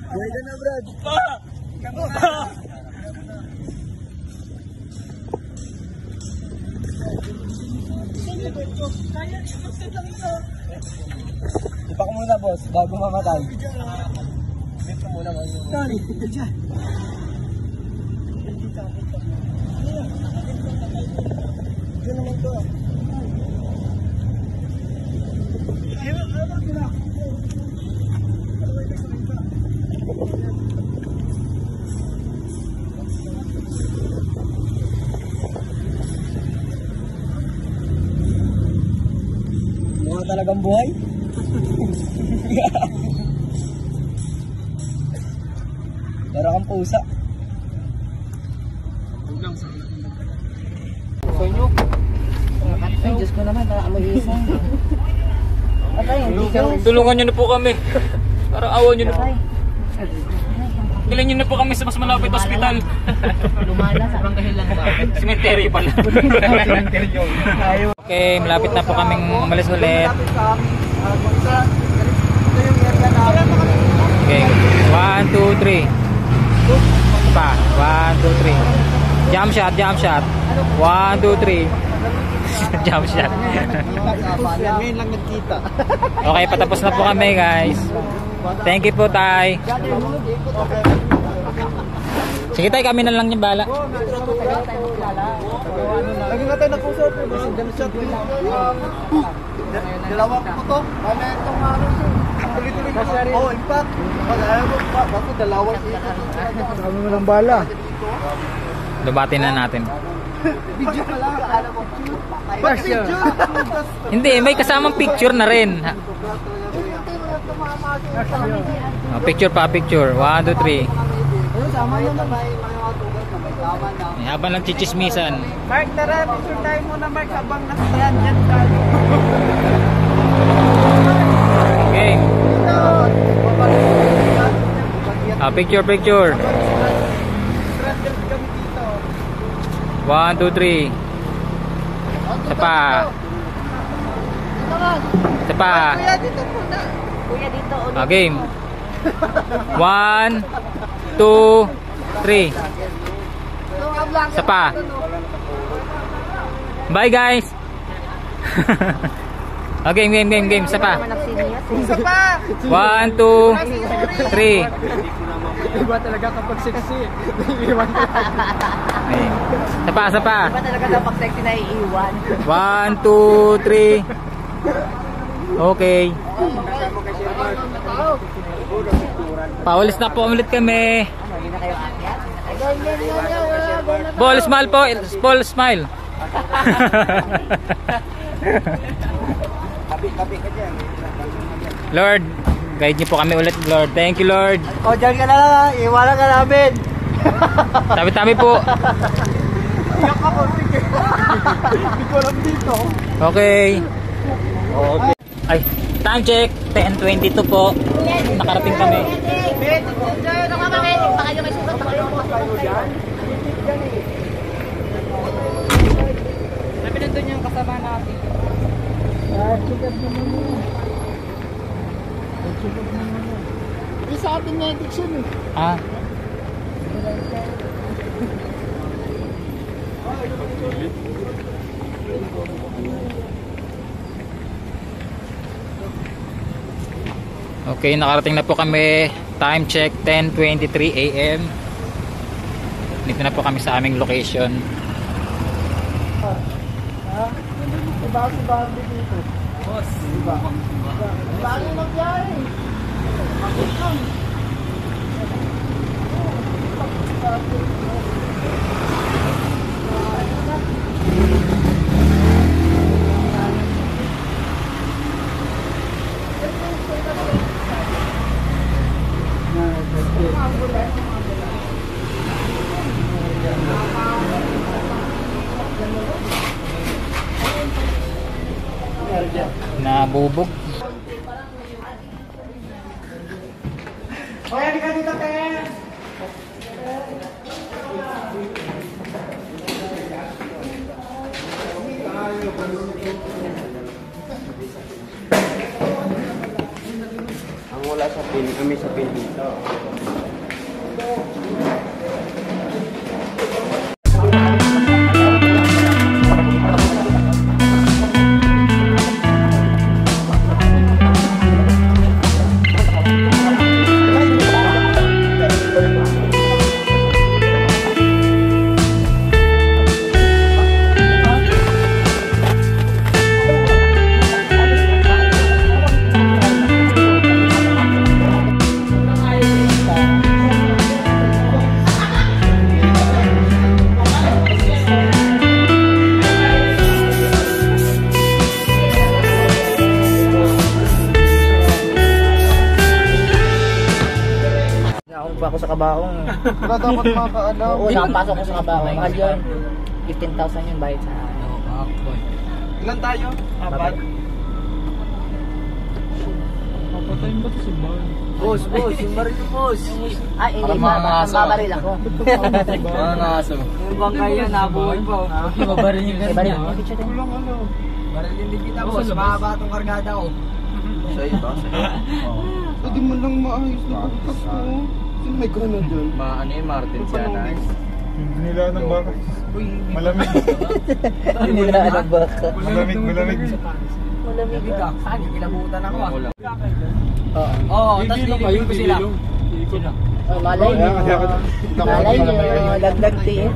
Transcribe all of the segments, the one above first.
Buhay ka na, Brad. Ipa ko muna, boss, bago mamatay. Bit ko muna, boss. Tari, ito dyan. Diyan naman to. Mukha talagang buhay. Para kang pusa. Ay, Diyos ko naman, nakaamoy isang. Atay, hindi ka. Tulungan nyo na po kami. Parang awan nyo na po. Bilan nyo na po kami sa mas malapit hospital. Lumala sa barangay lang ba? Cemetery pala. Okay, malapit na po kaming umalis ulit. Okay, 1, 2, 3. Pa, 1, 2, 3. Jump shot, jump shot. 1, 2, 3. Jump shot. Ngayon lang nagkita. Okay, patapos na po kami, guys. Thank you po, Tay. Sige, Tay, kami na lang yung bala. Lagi nga tayo nakusap. Dalawang putok. Ano itong araw siya? Tuloy-tuloy ko. Oh, impact. Alam mo pa, bakit dalawang ikot? Kami mo ng bala. Lubati na natin. Video ka lang. Alam mo. Picture. Hindi, may kasamang picture na rin. Oh, picture pa, picture. 1, 2, 3. Habang nagchichismisan. Mark, tara, picture tayo muna, Mark, habang nasa dyan tayo. Okay. Picture, picture. 1, 2, 3. Isa pa. Isa pa. Kuya, dito muna. Kuya, dito. Game. 1, 2, 3. Isa pa. Bye, guys. Okay, game. Isa pa. Isa pa! 1, 2, 3. Iba talaga kapag sexy. Iiwan ka. Isa pa. Iba talaga daw pag sexy na iiwan. 1, 2, 3. Okay. Paulis na po ulit kami. Hindi na kayo akyat? Ball smile po. Ball smile. Lord, guide niyo po kami ulit, Lord. Thank you, Lord. O, dyan ka na lang ha. Iwanan ka namin. Tabi-tabi po. Iyak ako. Hindi ko alam dito. Okay. Ay, time check. 10:22 po. Nakarating kami. Baka yung may sugat. Baka yung Sabi nandun yung kasama natin. Sikat naman yun. Sikat naman yun. Sa atin na addiction eh. Ah. Okay, nakarating na po kami. Time check 10:23 AM. Dito na po kami sa aming location. Iba dito. Boss. Bakit magyari? Nabubog. Hoy, halika dito, Ken! Ang wala sa pin, kami sa pin dito. Ako sa kabaong. Wala dapat makaalam. Oo, nakapasok ko sa kabaong. Mahal yun. 15,000 yun bayad sa ano. Ilan tayo? Apat. Papatayin ba ito si Bar? Boss, yung baril yung boss. Ah, hindi ba? Babaril ako. Mga naso. Yung bangkay yan, nabuhay po. Mabaril yung May baril. Baril din kita, boss. Mahaba itong kargada ko. Sa ito? Hindi mo lang maayos na pagkas mo. Sino may gano'n dyan? Ano yung Martin siya na? Nila ng baka. Malamig. Nila ng baka. Malamig. Malamig ka. Saan? Kinabutan ako ah. Oo, tapos lilipin ko sila. Oh, malay nyo. Malay nyo. Dagdag tiin.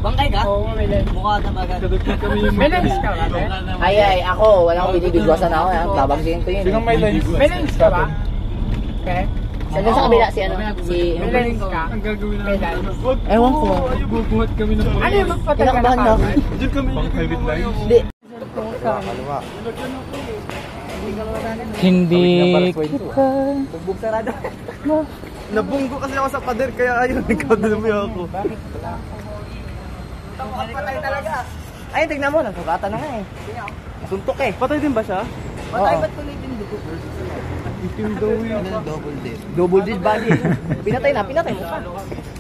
Bangkay ka? Oo, may lens. Mukha na maganda. May lens ka ba? Ay, ako. Wala akong binibigwasan ako. Babangsihin ko yun. Sinong may lens? May lens ka ba? Okay. Saan sa kabila si ano? Si... May lens ka? Ang gagawin namin. May lens. Ewan ko. Bubuhat kami ng ano yung magpatagal na Kinakabahan ako. Diyan kami. Pang private line? Hindi. Hindi Bugbog sarado. Nabunggo kasi ako sa pader kaya ayun, nagkadumi ako. Patay talaga. Ay, tignan mo, nasugatan na nga eh. Suntok eh. Patay din ba siya? Patay, ba't tuloy din dugo? Itim daw yun. Double dead body. Pinatay mo pa.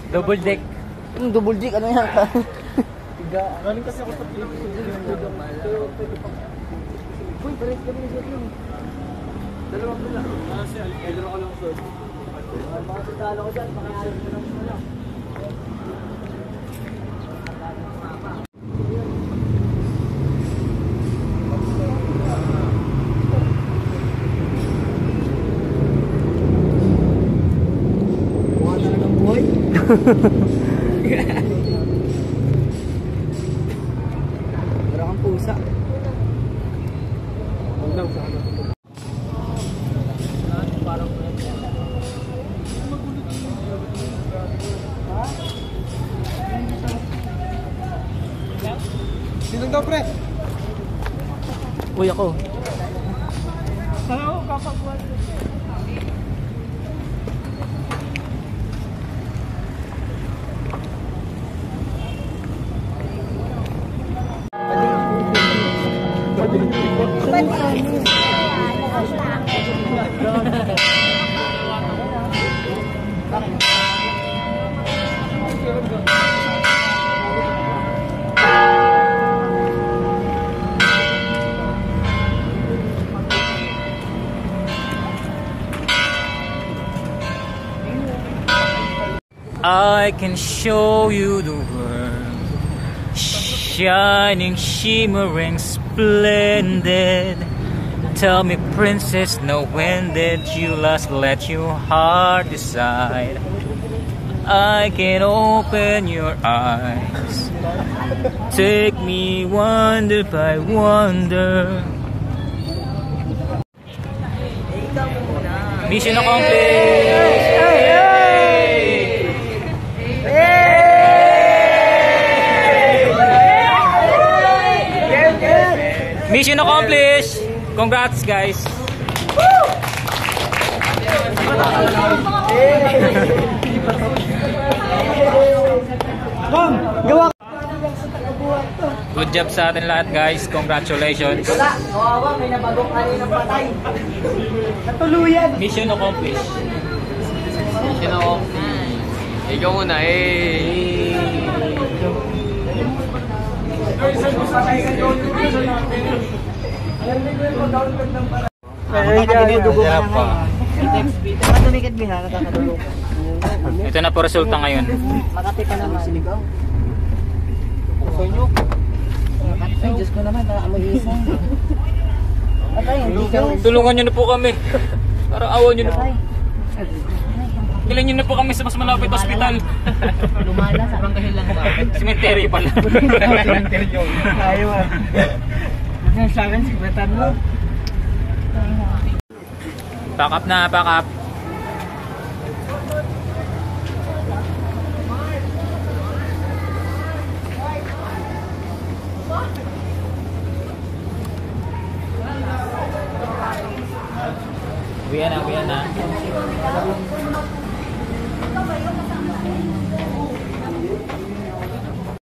double deck. Double dick, ano yan? Galing kasi ako sa Uy, pares kami ni Jeffrey. Dalawang pula. Siya, Pedro ko lang sa. Mga sundalo ko dyan, pakialam ko lang sila. Buha talagang buhay. Para kang pusa. Sinong daw, pre? Uy, ako. Ano? Kakagwan. I can show you the world, shining, shimmering, splendid. Tell me, princess, now when did you last let your heart decide? I can open your eyes, take me wonder by wonder. Mission accomplished! Mission accomplished! Congrats, guys! Good job sa atin lahat, guys. Congratulations. Wala, kawawa, may nabagong kaninang patay. Natuluyan. Mission accomplished. Mission accomplished. Ikaw muna eh. Ay, Hirap pa. Pag tumikit biha, nakakadulog. Ito na po resulta ngayon. Makati pa naman. Siligaw. Sonyok. Ay, Diyos ko naman, naamoy isa. Atay, hindi ka. Tulungan nyo na po kami. Parang awan nyo na po. Bilan nyo na po kami sa mas malapit hospital. Lumala sa bangkahil lang ba? Cemetery pala. Ayaw ah. Sa akin, sikretan mo. Pack up na, pack up. Uwian na, uwian na.